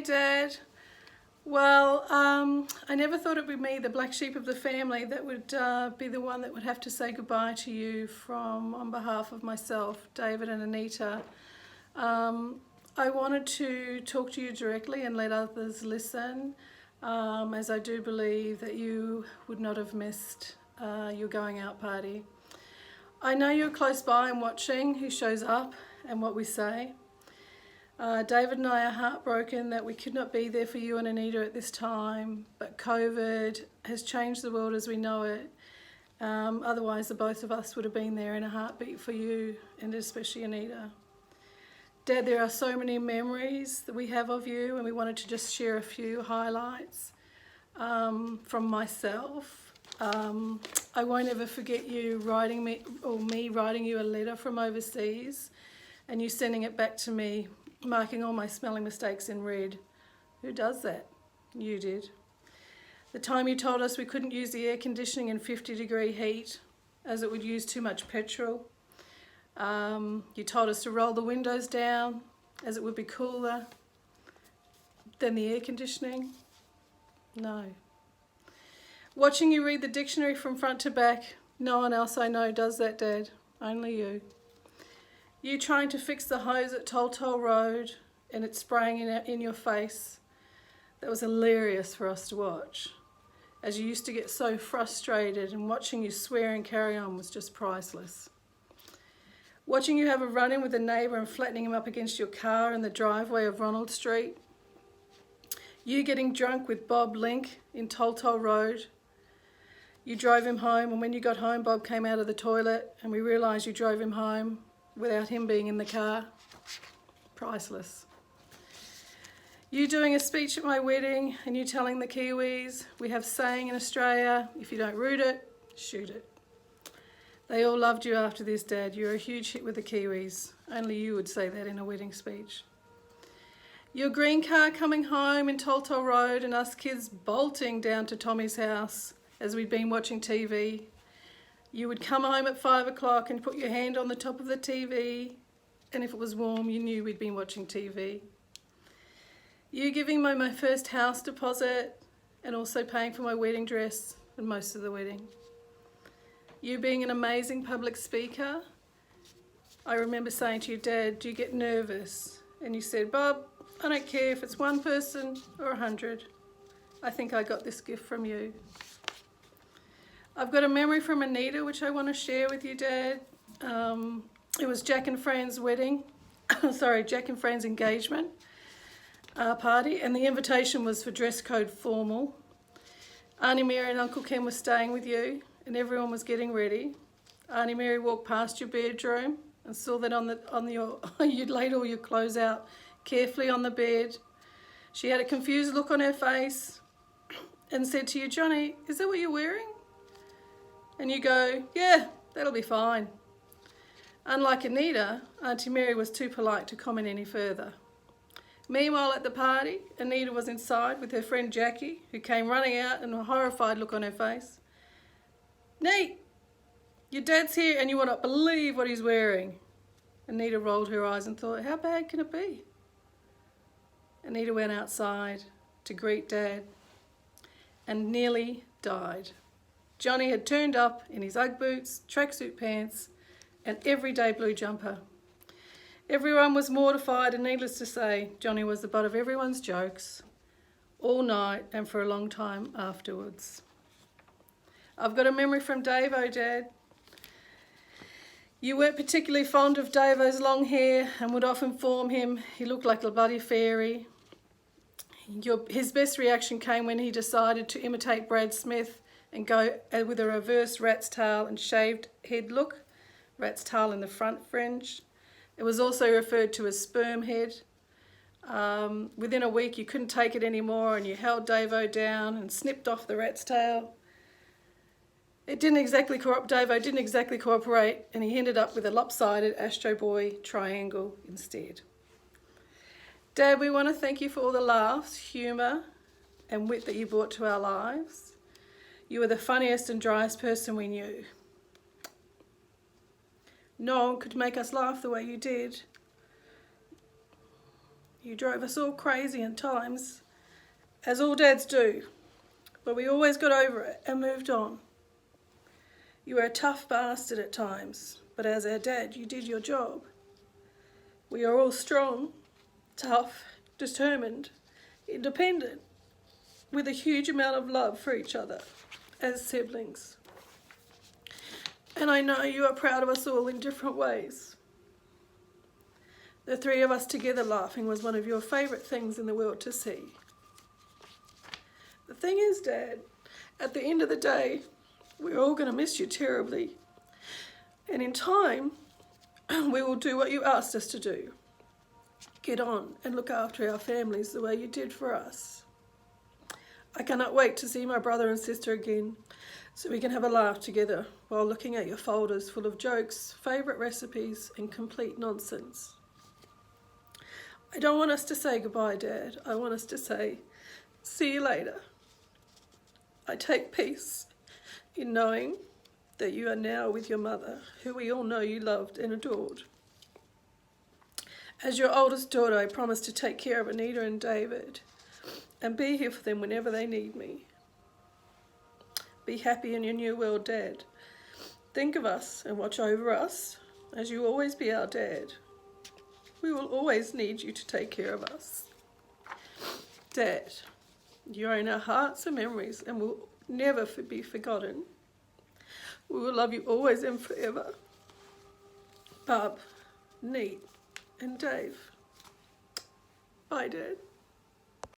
Dad. Well, I never thought it would be me, the black sheep of the family, that would be the one that would have to say goodbye to you on behalf of myself, David and Anita. I wanted to talk to you directly and let others listen, as I do believe that you would not have missed your going out party. I know you're close by and watching who shows up and what we say. David and I are heartbroken that we could not be there for you and Anita at this time, but COVID has changed the world as we know it. Otherwise, the both of us would have been there in a heartbeat for you, and especially Anita. Dad, there are so many memories that we have of you, and we wanted to just share a few highlights from myself. I won't ever forget you writing me writing you a letter from overseas, and you sending it back to me, marking all my spelling mistakes in red. Who does that? You did. The time you told us we couldn't use the air conditioning in 50-degree heat as it would use too much petrol. You told us to roll the windows down as it would be cooler than the air conditioning. No. Watching you read the dictionary from front to back, no one else I know does that, Dad. Only you. You trying to fix the hose at Toll Road and it spraying in your face. That was hilarious for us to watch, as you used to get so frustrated, and watching you swear and carry on was just priceless. Watching you have a run-in with a neighbour and flattening him up against your car in the driveway of Ronald Street. You getting drunk with Bob Link in Toll Road. You drove him home, and when you got home, Bob came out of the toilet and we realised you drove him home without him being in the car. Priceless. You doing a speech at my wedding and you telling the Kiwis, we have saying in Australia, if you don't root it, shoot it. They all loved you after this, Dad. You're a huge hit with the Kiwis. Only you would say that in a wedding speech. Your green car coming home in Toll Road and us kids bolting down to Tommy's house as we'd been watching TV. You would come home at 5 o'clock and put your hand on the top of the TV, and if it was warm, you knew we'd been watching TV. You giving me my first house deposit and also paying for my wedding dress and most of the wedding. You being an amazing public speaker. I remember saying to you, Dad, do you get nervous? And you said, Bob, I don't care if it's one person or 100. I think I got this gift from you. I've got a memory from Anita which I want to share with you, Dad. It was Jack and Fran's wedding, Jack and Fran's engagement party, and the invitation was for dress code formal. Auntie Mary and Uncle Ken were staying with you, and everyone was getting ready. Auntie Mary walked past your bedroom and saw that you'd laid all your clothes out carefully on the bed. She had a confused look on her face and said to you, Johnny, is that what you're wearing? And you go, yeah, that'll be fine. Unlike Anita, Auntie Mary was too polite to comment any further. Meanwhile, at the party, Anita was inside with her friend Jackie, who came running out and a horrified look on her face. Nate, your dad's here and you will not believe what he's wearing. Anita rolled her eyes and thought, how bad can it be? Anita went outside to greet Dad and nearly died. Johnny had turned up in his Ugg boots, tracksuit pants, and everyday blue jumper. Everyone was mortified, and needless to say, Johnny was the butt of everyone's jokes all night and for a long time afterwards. I've got a memory from Davo, Dad. You weren't particularly fond of Davo's long hair and would often inform him he looked like a bloody fairy. His best reaction came when he decided to imitate Brad Smith and go with a reverse rat's tail and shaved head look, rat's tail in the front fringe. It was also referred to as sperm head. Within a week you couldn't take it anymore and you held Davo down and snipped off the rat's tail. Davo didn't exactly cooperate, and he ended up with a lopsided Astro Boy triangle instead. Dad, we want to thank you for all the laughs, humour and wit that you brought to our lives. You were the funniest and driest person we knew. No one could make us laugh the way you did. You drove us all crazy at times, as all dads do, but we always got over it and moved on. You were a tough bastard at times, but as our dad, you did your job. We are all strong, tough, determined, independent, with a huge amount of love for each other as siblings. And I know you are proud of us all in different ways. The three of us together laughing was one of your favourite things in the world to see. The thing is, Dad, at the end of the day, we're all going to miss you terribly. And in time, we will do what you asked us to do. Get on and look after our families the way you did for us. I cannot wait to see my brother and sister again so we can have a laugh together while looking at your folders full of jokes, favourite recipes and complete nonsense. I don't want us to say goodbye, Dad. I want us to say, see you later. I take peace in knowing that you are now with your mother, who we all know you loved and adored. As your oldest daughter, I promise to take care of Anita and David and be here for them whenever they need me. Be happy in your new world, Dad. Think of us and watch over us as you always be our dad. We will always need you to take care of us. Dad, you are in our hearts and memories and will never be forgotten. We will love you always and forever. Bub, Neat, and Dave. Bye, Dad.